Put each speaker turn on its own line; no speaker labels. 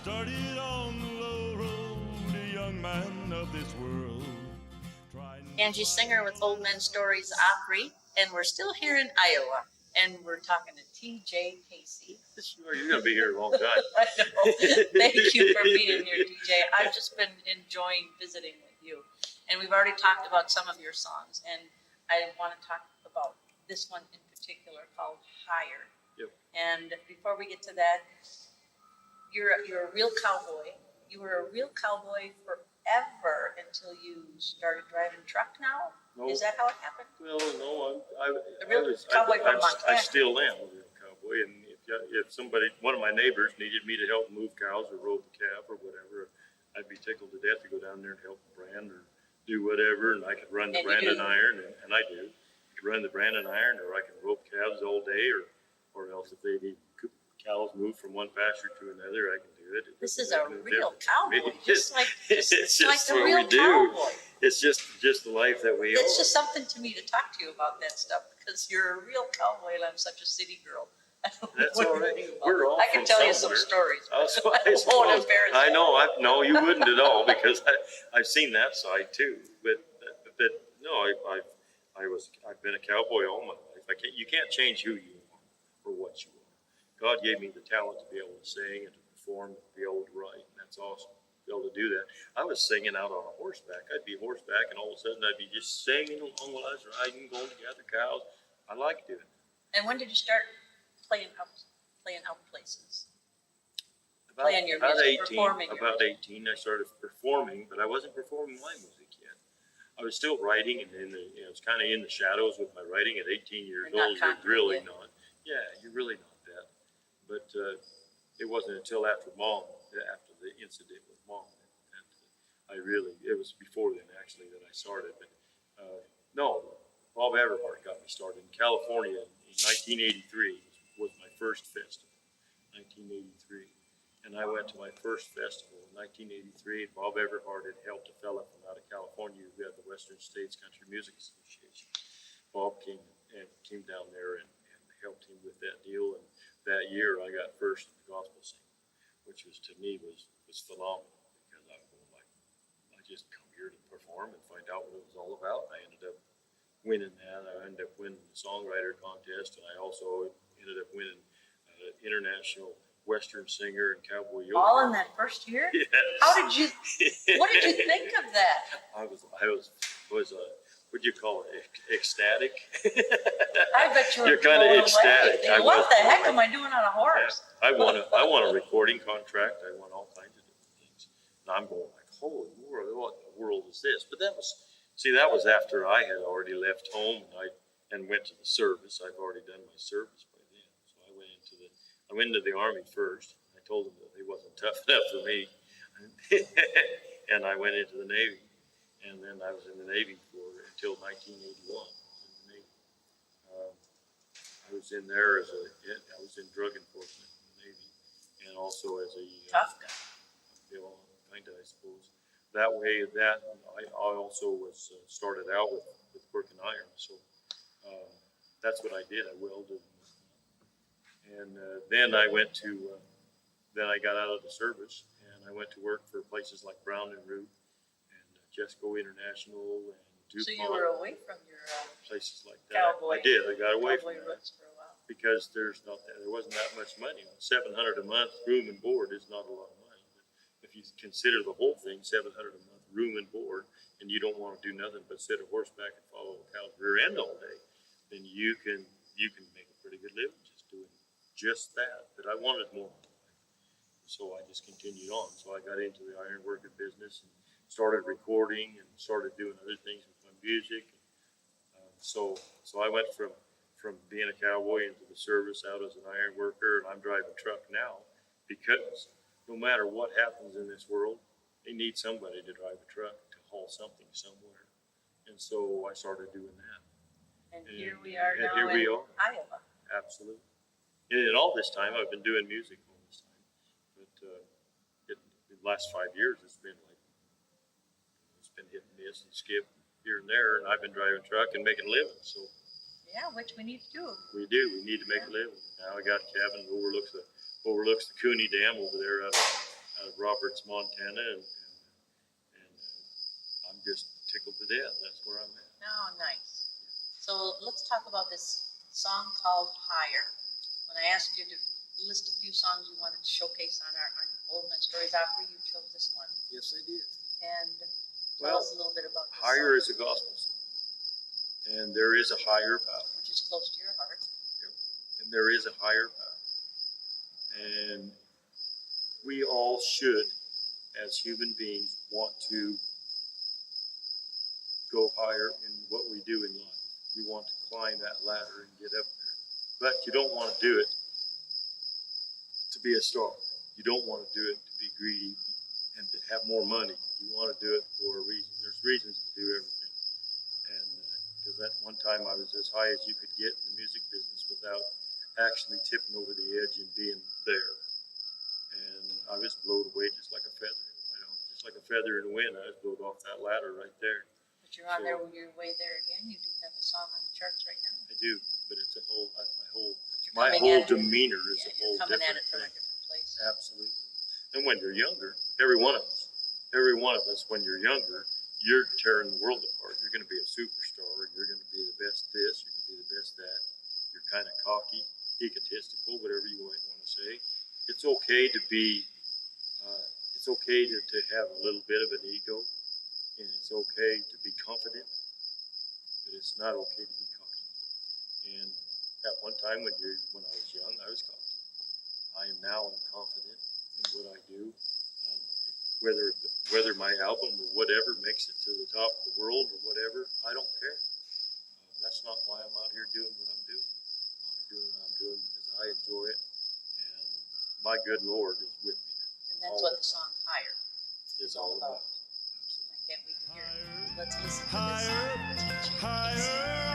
Started on the low road, a young man of this world.
Angie Senger with Old Men Stories Opry, and we're still here in Iowa, and we're talking to T.J. Casey.
Sure, you're going to be here a long time.
I know. Thank you for being here, T.J. I've just been enjoying visiting with you, and we've already talked about some of your songs, and I want to talk about this one in particular called Higher.
Yep.
And before we get to that, you're a real cowboy. You were a real cowboy forever until you started driving truck now?
No.
Is that how it happened?
Well, no,
A real cowboy from Montana.
I still am a real cowboy, and if somebody, one of my neighbors needed me to help move cows or rope a calf or whatever, I'd be tickled to death to go down there and help brand or do whatever, and I could run the branding iron, and I do. I could run the branding iron, or I could rope calves all day, or else if they need cows moved from one pasture to another, I can do it.
This is a real cowboy, just like
a
real cowboy.
It's just the life that we
It's just something to me to talk to you about that stuff, because you're a real cowboy and I'm such a city girl.
That's all right. We're all
I can tell you some stories.
I
won't embarrass you.
I know. No, you wouldn't at all, because I've seen that side too. But no, I've been a cowboy all my life. You can't change who you are or what you are. God gave me the talent to be able to sing and to perform and to be able to write, and that's awesome. To be able to do that. I was singing out on a horseback. I'd be horseback, and all of a sudden I'd be just singing along while I was riding, going to gather cows. I like doing it.
And when did you start playing out places?
About 18,
performing.
About 18, I started performing, but I wasn't performing my music yet. I was still writing, and it's kind of in the shadows with my writing. At 18 years old, you're really not. Yeah, you're really not that. But it wasn't until after the incident with Mom, that it was before then actually that I started. But no, Bob Everhart got me started in California in 1983 was my first festival, 1983. And I went to my first festival in 1983, and Bob Everhart had helped a fella from out of California who had the Western States Country Music Association. Bob came down there and helped him with that deal, and that year I got first in the gospel singing, which was to me was phenomenal, because I just come here to perform and find out what it was all about. I ended up winning that. I ended up winning the songwriter contest, and I also ended up winning international Western singer and cowboy yoga.
All in that first year?
Yes.
What did you think of that?
I was what'd you call it? Ecstatic.
I bet you were
You're kind of ecstatic.
What the heck am I doing on a horse?
Yeah. I won a recording contract. I won all kinds of different things. And I'm going like, holy world, what in the world is this? But that was after I had already left home and went to the service. I've already done my service by then. So I went into the Army first. I told them that it wasn't tough enough for me. And I went into the Navy. And then I was in the Navy until 1981. I was in there I was in drug enforcement in the Navy, and also as a
tough guy.
Kind of, I suppose. That way, I also was started out with working iron, so that's what I did. I welded, and then I went to. Then I got out of the service, and I went to work for places like Brown and Root, Jesco International, and DuPont.
So you were away from your
places like that.
Cowboy.
I did. I got away from that
roots for a while.
because there wasn't that much money. $700 a month room and board is not a lot of money. But if you consider the whole thing, $700 a month room and board, and you don't want to do nothing but sit a horseback and follow a cow's rear end all day, then you can make a pretty good living just doing just that. But I wanted more, so I just continued on. So I got into the iron working business and started recording and started doing other things with my music. So I went from being a cowboy into the service, out as an iron worker, and I'm driving truck now, because no matter what happens in this world, they need somebody to drive a truck to haul something somewhere. And so I started doing that.
And here we are now in Iowa.
Absolutely. And all this time I've been doing music all this time, but the last 5 years it's been hit and miss and skip here and there, and I've been driving truck and making a living. So
yeah, which we need to do.
We do. We need to make a living. Now I got a cabin that overlooks the Cooney Dam over there out out of Roberts, Montana, and I'm just tickled to death. That's where I'm at.
Oh, nice. So let's talk about this song called Higher. When I asked you to list a few songs you wanted to showcase on our Old Men Stories Opry, you chose this one.
Yes, I did.
And tell us a little bit about this
Higher
song,
is a gospel song, and there is a higher power.
which is close to your heart.
Yep. And there is a higher power. And we all should, as human beings, want to go higher in what we do in life. We want to climb that ladder and get up there. But you don't want to do it to be a star. You don't want to do it to be greedy and to have more money. You want to do it for a reason. There's reasons to do everything. And because at one time I was as high as you could get in the music business without actually tipping over the edge and being there. And I was blown away just like a feather. Just like a feather in the wind. I was blown off that ladder right there.
But you're on there when you're way there again. You do have a song on the charts right now.
I do, but it's a whole
But
my whole demeanor is a whole
coming at
different
it from a
thing.
different place.
Absolutely. And when you're younger, every one of us, when you're younger, you're tearing the world apart. You're going to be a superstar. You're going to be the best this. You're going to be the best that. You're kind of cocky, egotistical, whatever you might want to say. It's okay to be. It's okay to have a little bit of an ego, and it's okay to be confident, but it's not okay to be cocky. And at one time when I was young, I was cocky. I am now confident in what I do. Whether my album or whatever makes it to the top of the world or whatever, I don't care. That's not why I'm out here doing what I'm doing. I'm out here doing what I'm doing because I enjoy it, and my good Lord is with me.
And that's what the song Higher
Is all about.
I can't wait to hear it. Let's listen to this song.
Higher, higher.